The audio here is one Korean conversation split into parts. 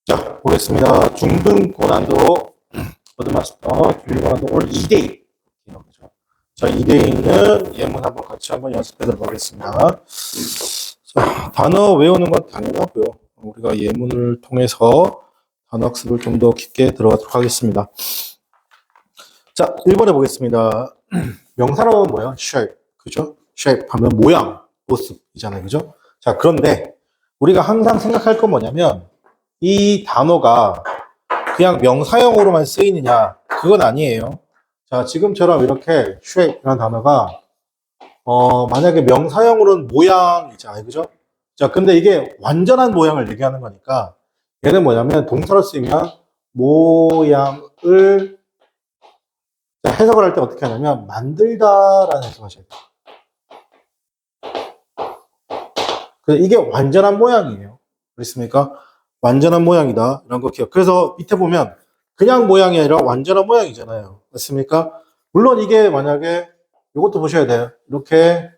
자, 보겠습니다. 중등 고난도 버드마스터 중등 고난도 올 2대1. 자, 2대1은 예문 같이 한번 연습해 들어가겠습니다. 자, 단어 외우는 건 당연하고요. 우리가 예문을 통해서 단어 학습을 좀 더 깊게 들어가도록 하겠습니다. 자, 1번에 보겠습니다. 명사로 뭐야? shape. 그죠? shape 하면 모양, 모습이잖아요. 그죠? 자, 그런데 우리가 항상 생각할 건 뭐냐면 이 단어가 그냥 명사형으로만 쓰이느냐? 그건 아니에요. 자, 지금처럼 이렇게 shape라는 단어가 만약에 명사형으로는 모양이잖아요. 그죠? 자, 근데 이게 완전한 모양을 얘기하는 거니까 얘는 뭐냐면 동사로 쓰이면 모양을 해석을 할 때 어떻게 하냐면 만들다라는 해석을 하셔야 돼요. 그래서 이게 완전한 모양이에요. 그렇습니까? 완전한 모양이다. 이런 거 기억. 그래서 밑에 보면 그냥 모양이 아니라 완전한 모양이잖아요. 맞습니까? 물론 이게 만약에 이것도 보셔야 돼요. 이렇게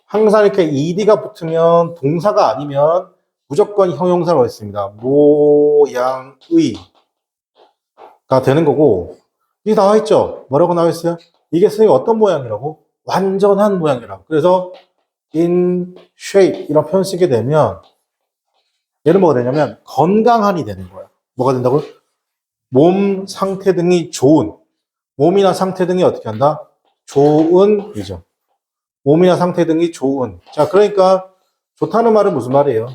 항상 이렇게 ed가 붙으면 동사가 아니면 무조건 형용사로 있습니다. 모양의가 되는 거고 이게 나와 있죠? 뭐라고 나와 있어요? 이게 선생님 어떤 모양이라고? 완전한 모양이라고. 그래서 in shape 이런 표현 쓰게 되면 얘는 뭐가 되냐면 건강한이 되는 거야. 뭐가 된다고요? 몸 상태 등이 좋은. 몸이나 상태 등이 어떻게 한다? 좋은이죠. 몸이나 상태 등이 좋은. 자, 그러니까 좋다는 말은 무슨 말이에요?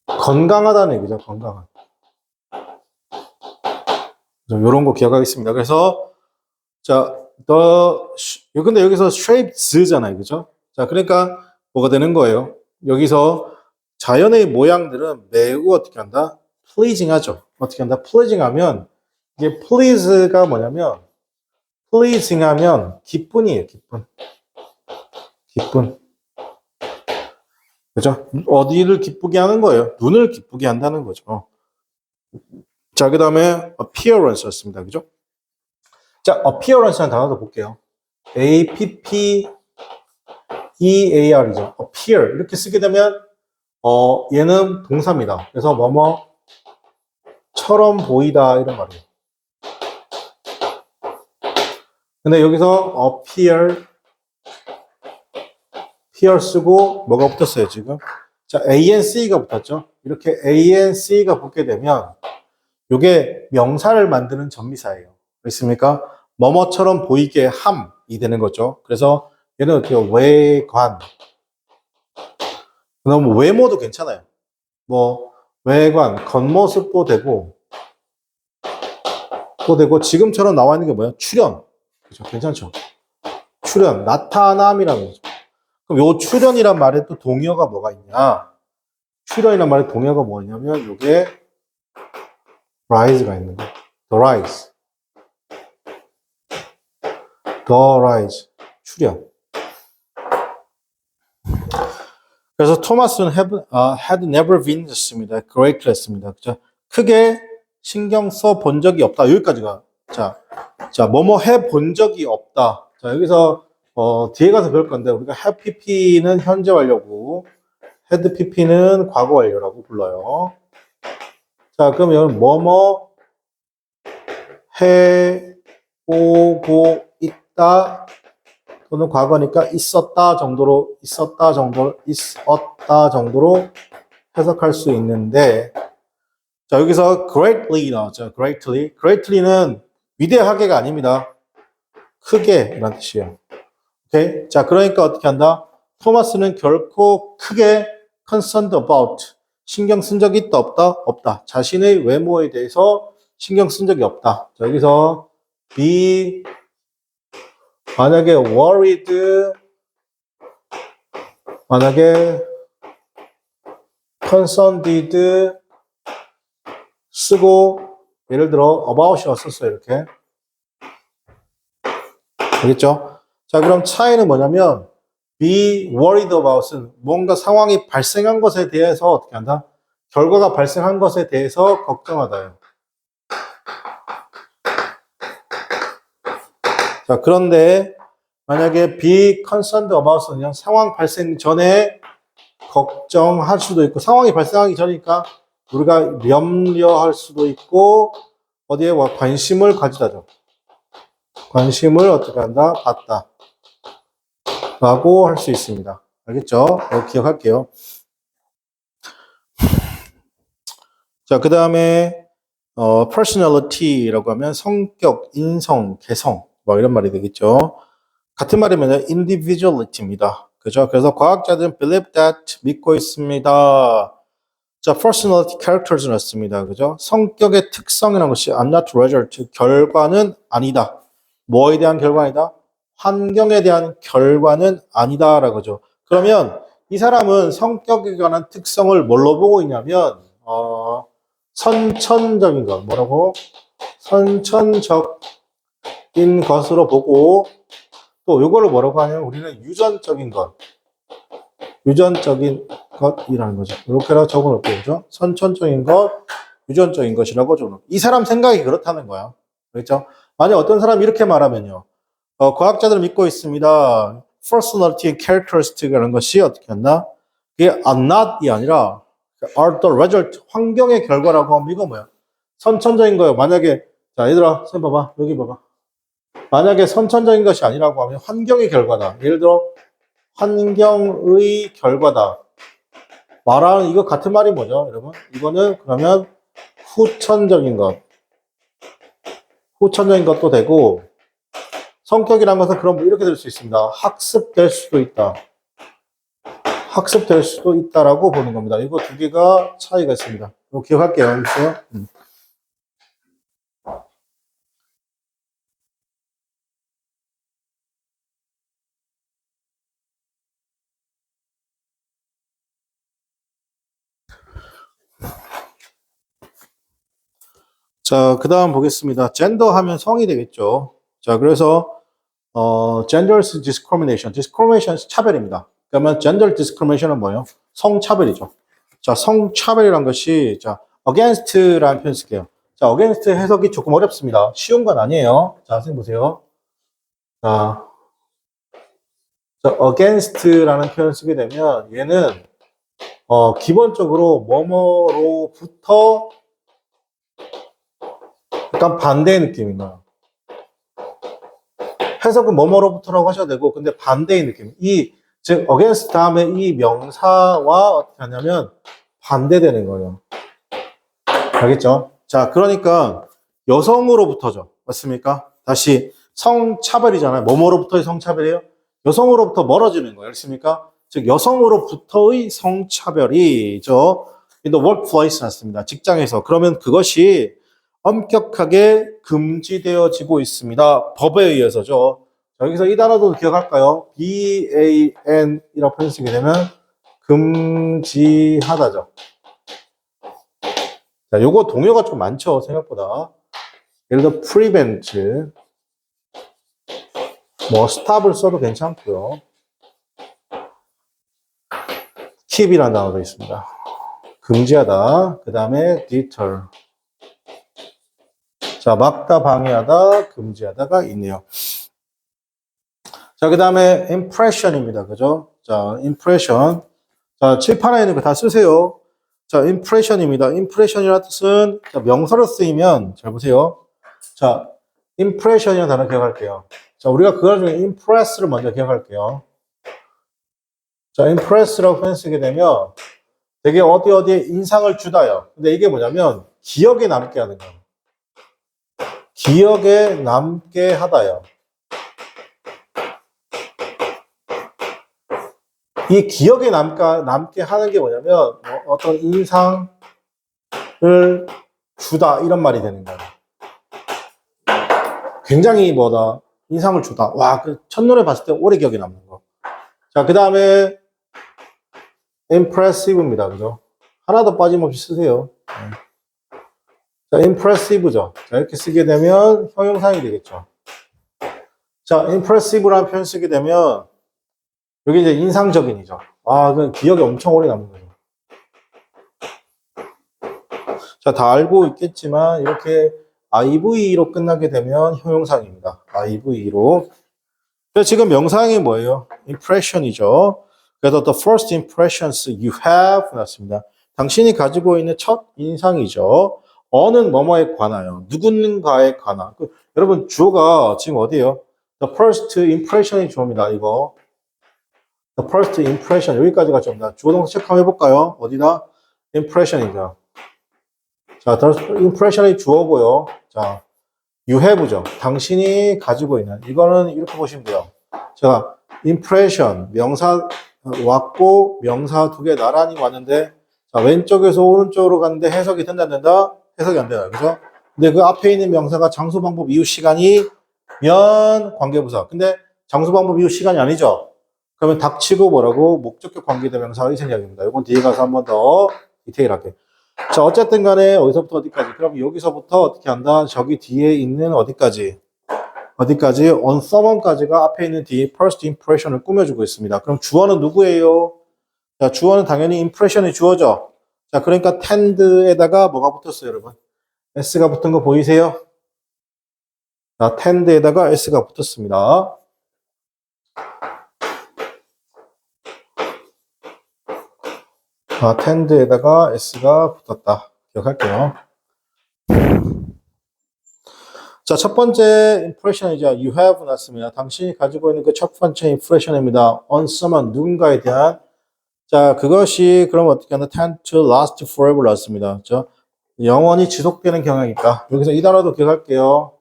건강하다는 얘기죠. 건강한. 이런 거 기억하겠습니다. 그래서 자, 근데 여기서 shapes잖아요. 그죠? 자, 그러니까 뭐가 되는 거예요? 여기서 자연의 모양들은 매우 어떻게 한다? pleasing 하죠. 어떻게 한다? pleasing 하면 이게 please가 뭐냐면 pleasing 하면 기쁜이에요. 기쁜. 그죠? 어디를 기쁘게 하는 거예요? 눈을 기쁘게 한다는 거죠. 자, 그 다음에 appearance였습니다. 그죠? 자, appearance라는 단어도 볼게요. A-P-P-E-A-R이죠. appear. 이렇게 쓰게 되면, 얘는 동사입니다. 그래서 뭐뭐처럼 보이다, 이런 말이에요. 근데 여기서 appear 쓰고 뭐가 붙었어요, 지금? 자, ANC가 붙었죠? 이렇게 ANC가 붙게 되면, 이게 명사를 만드는 전미사예요. 그렇습니까? 뭐뭐처럼 보이게 함이 되는 거죠. 그래서 얘는 어떻게 외관. 그럼 외모도 괜찮아요. 뭐 외관, 겉모습도 되고 또 되고 지금처럼 나와 있는 게 뭐야? 출현. 그죠? 괜찮죠? 출현, 나타남이라는 거죠. 그럼 요 출현이란 말에 또 동의어가 뭐가 있냐? 출현이란 말에 동의어가 뭐냐면 요게 rise가 있는 거예요. the rise. the rise. 출현. 그래서 토마스는 had never been 였습니다. greatly 했습니다. 그죠? 크게 신경 써 본 적이 없다. 여기까지가. 자, 뭐뭐 해 본 적이 없다. 자, 여기서, 뒤에 가서 배울 건데, 우리가 have pp는 현재 완료고, had pp는 과거 완료라고 불러요. 자, 그럼 여기는 뭐뭐 해 오고 있다. 또는 과거니까 있었다 정도로 해석할 수 있는데, 자, 여기서 greatly 나왔죠. greatly는 위대하게가 아닙니다. 크게 이란 뜻이에요. 오케이? 자, 그러니까 어떻게 한다? 토마스는 결코 크게 concerned about 신경 쓴 적이 있다 없다. 자신의 외모에 대해서 신경 쓴 적이 없다. 자, 여기서 be 만약에 worried, 만약에 concerned 쓰고 예를 들어 about이 왔었어요. 이렇게. 알겠죠? 자, 그럼 차이는 뭐냐면 be worried about은 뭔가 상황이 발생한 것에 대해서 어떻게 한다? 결과가 발생한 것에 대해서 걱정하다요. 자, 그런데 만약에 be concerned about은 그냥 상황 발생 전에 걱정할 수도 있고 상황이 발생하기 전이니까 우리가 염려할 수도 있고, 어디에 관심을 가지다죠. 관심을 어떻게 한다? 받다. 라고 할 수 있습니다. 알겠죠? 이거 기억할게요. 자, 그 다음에, personality라고 하면 성격, 인성, 개성, 뭐 이런 말이 되겠죠. 같은 말이면 individuality입니다. 그죠? 그래서 과학자들은 believe that 믿고 있습니다. 자, personality characters를 넣습니다. 그죠? 성격의 특성이라는 것이 are not result, 결과는 아니다. 뭐에 대한 결과이다? 환경에 대한 결과는 아니다. 라고죠. 그러면 이 사람은 성격에 관한 특성을 뭘로 보고 있냐면, 선천적인 것. 뭐라고? 선천적인 것으로 보고, 또 이거를 뭐라고 하냐면 우리는 유전적인 것. 유전적인 것이라는 거죠. 이렇게 적어놓고, 그죠? 선천적인 것, 유전적인 것이라고 적어놓고. 이 사람 생각이 그렇다는 거야. 그렇죠? 만약 어떤 사람이 이렇게 말하면요. 과학자들은 믿고 있습니다. personality characteristic이라는 것이 어떻게 했나? 그게 are not이 아니라 are the result, 환경의 결과라고 하면 이거 뭐야? 선천적인 거예요. 만약에, 자, 얘들아, 쌤 봐봐. 여기 봐봐. 만약에 선천적인 것이 아니라고 하면 환경의 결과다. 예를 들어, 환경의 결과다. 말하는 이거 같은 말이 뭐죠, 여러분? 이거는 그러면 후천적인 것. 후천적인 것도 되고, 성격이라는 것은 그럼 이렇게 될 수 있습니다. 학습될 수도 있다. 학습될 수도 있다라고 보는 겁니다. 이거 두 개가 차이가 있습니다. 이거 기억할게요. 알겠어요? 자, 그 다음 보겠습니다. 젠더 하면 성이 되겠죠. 자, 그래서 gender discrimination. discrimination 차별입니다. 그러면 gender discrimination은 뭐예요? 성차별이죠. 자, 성차별이란 것이, 자, against라는 표현 쓸게요. 자, against 해석이 조금 어렵습니다. 쉬운 건 아니에요. 자, 선생님 보세요. 자, against라는 표현 쓰게 되면 얘는, 기본적으로 뭐뭐로부터 약간 반대의 느낌이 나요. 해석은 뭐뭐로부터라고 하셔도 되고, 근데 반대의 느낌. 즉, against 다음에 이 명사와 어떻게 하냐면, 반대되는 거예요. 알겠죠? 자, 그러니까, 여성으로부터죠. 맞습니까? 다시, 성차별이잖아요. 뭐뭐로부터의 성차별이에요? 여성으로부터 멀어지는 거예요. 알겠습니까? 즉, 여성으로부터의 성차별이죠. in the workplace 났습니다. 직장에서. 그러면 그것이 엄격하게 금지되어지고 있습니다. 법에 의해서죠. 자, 여기서 이 단어도 기억할까요? BAN이라고 표현 쓰게 되면 금지하다죠. 자, 요거 동요가 좀 많죠, 생각보다. 예를 들어 prevent, 뭐 stop을 써도 괜찮고요. keep이라는 단어도 있습니다. 금지하다. 그 다음에 deter. 자, 막다, 방해하다, 금지하다가 있네요. 자, 그 다음에 impression입니다. 그죠? 자, impression. 자, 칠판에 있는 거 다 쓰세요. 자, impression입니다. impression이라는 뜻은, 자, 명사로 쓰이면, 잘 보세요. 자, impression이라는 단어 기억할게요. 자, 우리가 그거 중에 impress를 먼저 기억할게요. 자, impress라고 표현 쓰게 되면 되게 어디에 인상을 주다요. 근데 이게 뭐냐면 기억에 남게 하는 거예요. 기억에 남게 하다요. 이 기억에 남게 하는 게 뭐냐면 어떤 인상을 주다 이런 말이 되는 거예요. 굉장히 인상을 주다. 와, 그 첫눈에 봤을 때 오래 기억에 남는 거. 자, 그 다음에 impressive입니다. 그죠? 하나도 빠짐없이 쓰세요. 자, impressive죠. 자, 이렇게 쓰게 되면 형용사이 되겠죠. 자, impressive라는 표현 쓰게 되면 여기 이제 인상적인이죠. 아, 그 기억에 엄청 오래 남는 거예요. 자, 다 알고 있겠지만 이렇게 IVE로 끝나게 되면 형용사입니다. IVE로. 지금 명사형이 뭐예요? impression이죠. 그래서 the first impressions you have 났습니다. 당신이 가지고 있는 첫 인상이죠. 어는 뭐뭐에 관하여, 누군가에 관한. 여러분 주어가 지금 어디예요? The first impression이 주어입니다. 이거. The first impression 여기까지가 주어입니다. 주어 동사 체크 한번 해볼까요? 어디다? impression이죠. 자, the impression이 주어고요. 자, you have죠. 당신이 가지고 있는. 이거는 이렇게 보시면 돼요. 자, impression 명사 왔고 명사 두 개 나란히 왔는데 자, 왼쪽에서 오른쪽으로 갔는데 해석이 된다 안 된다? 해석이 안 돼요. 그죠? 근데 그 앞에 있는 명사가 장소, 방법, 이유, 시간이 면 관계부사. 근데 장소, 방법, 이유, 시간이 아니죠? 그러면 닥치고 뭐라고? 목적격 관계대명사가 이 생략입니다. 이건 뒤에 가서 한 번 더 디테일하게. 자, 어쨌든 간에 어디서부터 어디까지? 그럼 여기서부터 어떻게 한다? 저기 뒤에 있는 어디까지? 어디까지? on someone까지가 앞에 있는 뒤에 first impression을 꾸며주고 있습니다. 그럼 주어는 누구예요? 자, 주어는 당연히 impression이 주어죠. 자, 그러니까 tend에다가 뭐가 붙었어요, 여러분? s가 붙은 거 보이세요? 자, tend에다가 s가 붙었습니다. 자, tend에다가 s가 붙었다. 기억할게요. 자, 첫 번째 impression이죠. You have 났습니다. 당신이 가지고 있는 그 첫 번째 impression입니다. on someone, 누군가에 대한. 자, 그것이 그럼 어떻게 하나 tend to last forever 났습니다. 자, 영원히 지속되는 경향이 있다. 여기서 이 단어도 기억할게요.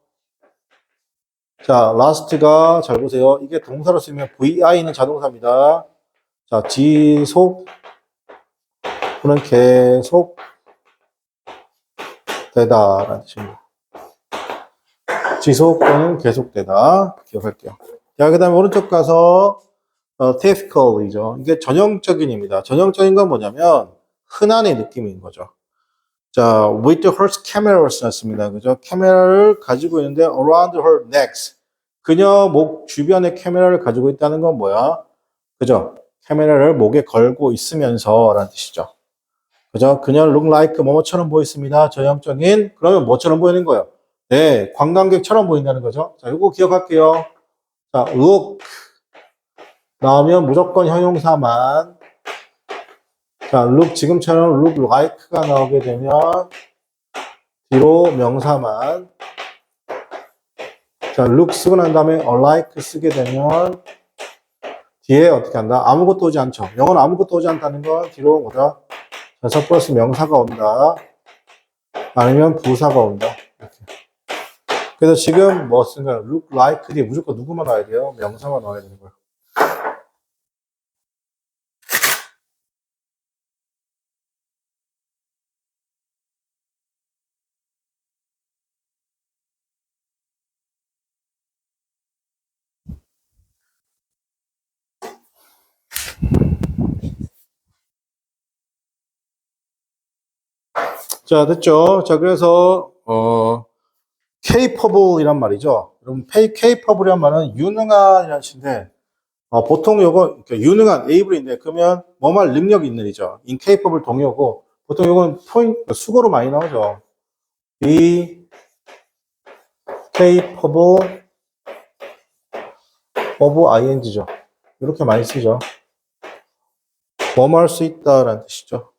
자, last가 잘 보세요. 이게 동사로 쓰면 VI는 자동사입니다. 자, 지속 또는 계속 되다라는 뜻입니다. 지속 또는 계속되다. 기억할게요. 자, 그 다음에 오른쪽 가서 typical이죠. 이게 전형적인입니다. 전형적인 건 뭐냐면 흔한의 느낌인 거죠. 자, with her cameras 였습니다. 그죠? 카메라를 가지고 있는데 around her neck. 그녀 목 주변에 카메라를 가지고 있다는 건 뭐야? 그죠? 카메라를 목에 걸고 있으면서 라는 뜻이죠. 그죠? 그녀 look like 뭐뭐처럼 보였습니다. 전형적인 그러면 뭐처럼 보이는 거예요? 네, 관광객처럼 보인다는 거죠. 자, 이거 기억할게요. 자, look 나오면 무조건 형용사만. 자, look 지금처럼 look like가 나오게 되면 뒤로 명사만. 자, look 쓰고 난 다음에 alike 쓰게 되면 뒤에 어떻게 한다? 아무것도 오지 않죠. 영어는 아무것도 오지 않다는 건 뒤로 뭐다? 전사 플러스 명사가 온다. 아니면 부사가 온다. 이렇게. 그래서 지금 뭐 쓴 거야? look like 뒤에 무조건 누구만 넣어야 돼요? 명사만 넣어야 되는 거예요. 자, 됐죠? 자, 그래서 capable이란 말이죠. 여러분, capable이란 말은 유능한이라는 뜻인데 보통 요거 유능한 able인데 그러면 뭐말 능력이 있는 이죠. incapable 동의어고 보통 요건 수거로 많이 나오죠. be capable of ing죠. 이렇게 많이 쓰죠. 뭐뭐 할 수 있다라는 뜻이죠.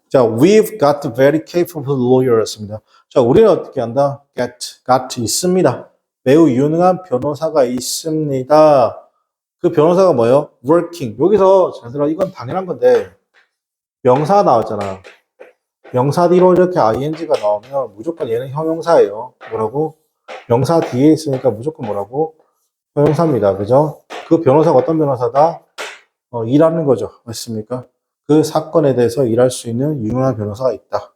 자, we've got very capable lawyer였습니다. 자, 우리는 어떻게 한다? got 있습니다. 매우 유능한 변호사가 있습니다. 그 변호사가 뭐예요? working. 여기서 잘 들어. 이건 당연한 건데 명사 나왔잖아. 명사 뒤로 이렇게 ing가 나오면 무조건 얘는 형용사예요. 뭐라고? 명사 뒤에 있으니까 무조건 뭐라고? 형용사입니다. 그죠? 그 변호사가 어떤 변호사다? 일하는 거죠. 맞습니까? 그 사건에 대해서 일할 수 있는 유능한 변호사가 있다.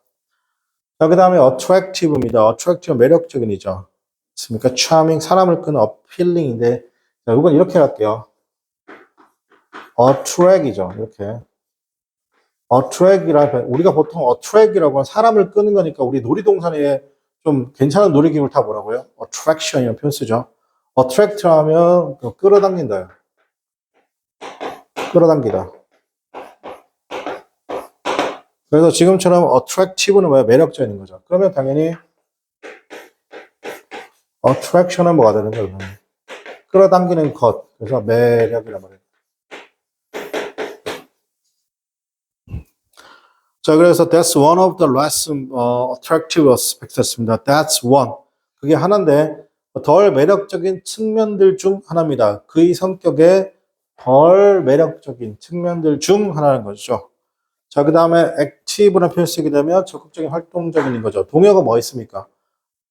자, 그 다음에 attractive입니다. attractive 매력적인이죠. 맞습니까? charming 사람을 끄는 appealing인데 자, 이건 이렇게 할게요. attract이죠. 이렇게. attract이라 우리가 보통 attract이라고 하면 사람을 끄는 거니까 우리 놀이동산에 좀 괜찮은 놀이기구를 타 뭐라고요? attraction이라는 표현 쓰죠. attract 하면 끌어당긴다. 끌어당기다. 그래서 지금처럼 attractive는 뭐야? 매력적인 거죠. 그러면 당연히 attraction은 뭐가 되는 거예요? 끌어당기는 것. 그래서 매력이란 말이에요. 자, 그래서 that's one of the less attractive aspects입니다. That's one. 그게 하나인데 덜 매력적인 측면들 중 하나입니다. 그의 성격의 덜 매력적인 측면들 중 하나인 거죠. 자, 그 다음에 active라는 표현 쓰게 되면 적극적인 활동적인 거죠. 동요가 뭐 있습니까?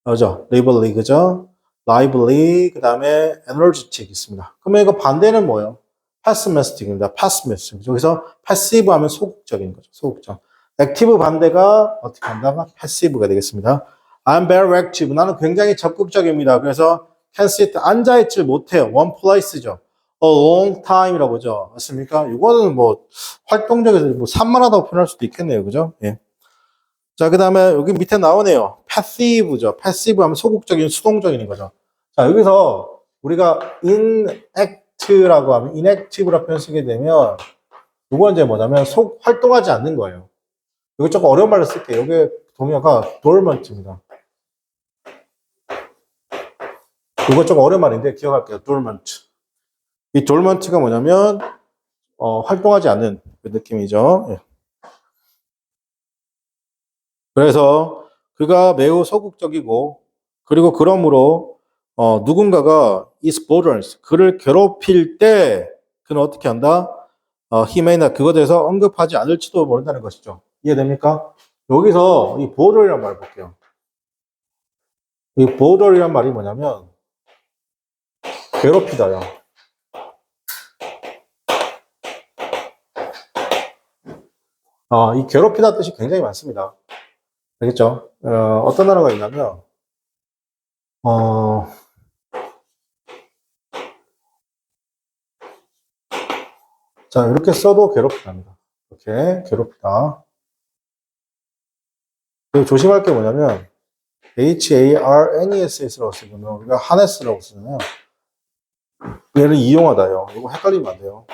그죠? lively, 그죠? lively, 그 다음에 energetic 있습니다. 그러면 이거 반대는 뭐예요? pessimistic입니다. pessimistic. 여기서 passive 하면 소극적인 거죠. 소극적. active 반대가 어떻게 한다가 passive가 되겠습니다. I'm very active. 나는 굉장히 적극적입니다. 그래서 can sit, 앉아있질 못해요. one place죠. a long time이라고 보죠. 맞습니까? 이거는 뭐 활동적에서 뭐 산만하다고 표현할 수도 있겠네요. 그죠? 예. 자, 그 다음에 여기 밑에 나오네요. passive죠. passive 하면 소극적인, 수동적인 거죠. 자, 여기서 우리가 inact라고 하면 inactive라고 표현 쓰게 되면 이건 이제 뭐냐면 활동하지 않는 거예요. 여기 조금 어려운 말로 쓸게요. 여기 동요가 dormant입니다. 이거 조금 어려운 말인데 기억할게요. dormant. 이 dormant가 뭐냐면 활동하지 않는 그 느낌이죠. 예. 그래서 그가 매우 소극적이고 그리고 그러므로 누군가가 is bothers 그를 괴롭힐 때 그는 어떻게 한다? he may not 그것에 대해서 언급하지 않을지도 모른다는 것이죠. 이해됩니까? 여기서 이 bother이란 말 볼게요. 이 bother이란 말이 뭐냐면 괴롭히다요. 이 괴롭히다 뜻이 굉장히 많습니다. 알겠죠? 어떤 단어가 있냐면 자, 이렇게 써도 괴롭히답니다. 이렇게 괴롭히다. 그리고 조심할 게 뭐냐면 harness라고 쓰면 우리가 harness라고 쓰잖아요. 얘를 이용하다요. 이거 헷갈리면 안 돼요.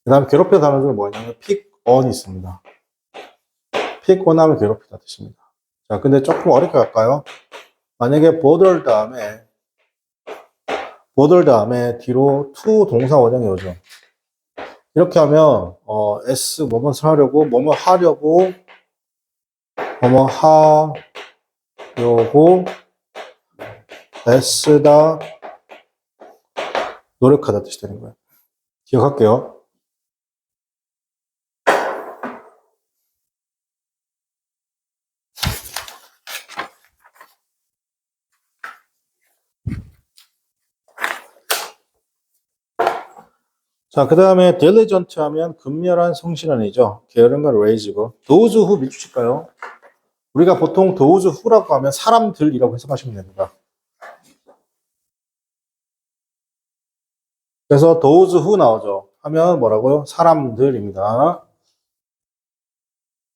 그 다음에 괴롭히다 단어 중에 뭐냐면 pick on이 있습니다. pick on 하면 괴롭히다 뜻입니다. 자, 근데 조금 어렵게 갈까요? 만약에 bother 다음에 뒤로 to 동사 원형이 오죠. 이렇게 하면 s 뭐뭐를 하려고 뭐뭐 하려고 뭐뭐 하려고 애쓰다 노력하다 뜻이 되는 거예요. 기억할게요. 자, 그 다음에 diligent 하면 근면한 성실한이죠. 게으른 건 raise고. those who 밀주칠까요? 우리가 보통 those who라고 하면 사람들이라고 해석하시면 됩니다. 그래서 those who 나오죠. 하면 뭐라고요? 사람들입니다.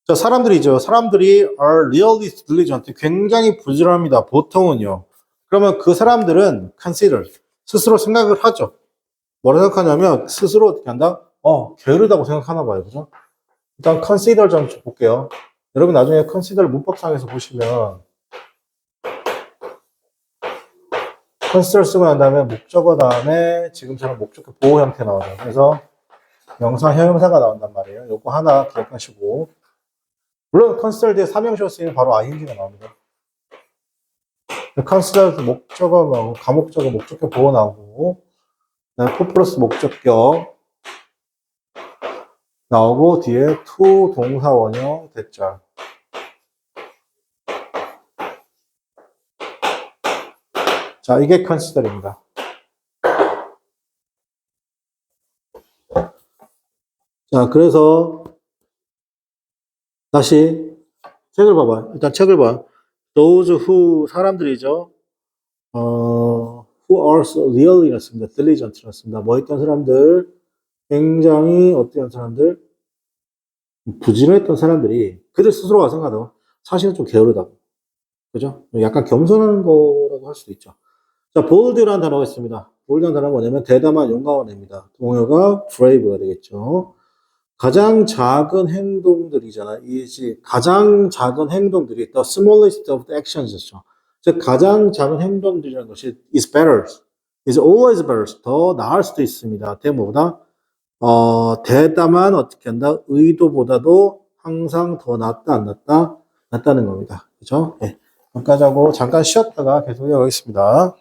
자, 사람들이죠. 사람들이 are really diligent. 굉장히 부지런합니다. 보통은요. 그러면 그 사람들은 consider. 스스로 생각을 하죠. 뭐라 생각하냐면 스스로 어떻게 한다? 게으르다고 생각하나 봐요. 그죠? 일단 consider 좀 볼게요. 여러분 나중에 consider 문법상에서 보시면 consider 쓰고 난 다음에 목적어 다음에 지금처럼 목적어 보호 형태 나오죠. 그래서 명사, 형용사가 나온단 말이에요. 요거 하나 기억하시고 물론 consider 뒤에 삼형시로 쓰이면 바로 ing가 나옵니다. consider 목적어 나오고 가목적어 목적격 보호 나오고 to 플러스 목적격 나오고 뒤에 to 동사 원형 대절. 자, 이게 consider입니다. 자, 그래서 다시 책을 봐봐. 일단 책을 봐. Those who 사람들이죠. who are really였습니다. diligent였습니다. 뭐 했던 사람들, 굉장히 어떤 사람들, 부지런했던 사람들이 그들 스스로가 생각하고 사실은 좀 게으르다고. 그죠? 약간 겸손한 거라고 할 수도 있죠. 자, bold라는 단어가 있습니다. bold라는 단어가 뭐냐면 대담한 용감한 애입니다. 동요가 brave가 되겠죠. 가장 작은 행동들이잖아. 이지 가장 작은 행동들이 the smallest of the actions죠. 즉 가장 작은 행동들이라는 것이 is better, is always better, 더 나을 수도 있습니다. 대모보다 되다만 어떻게 한다? 의도보다도 항상 더 낫다, 안 낫다? 낫다는 겁니다. 그죠? 예. 여기까지 하고 잠깐 쉬었다가 계속 해보겠습니다.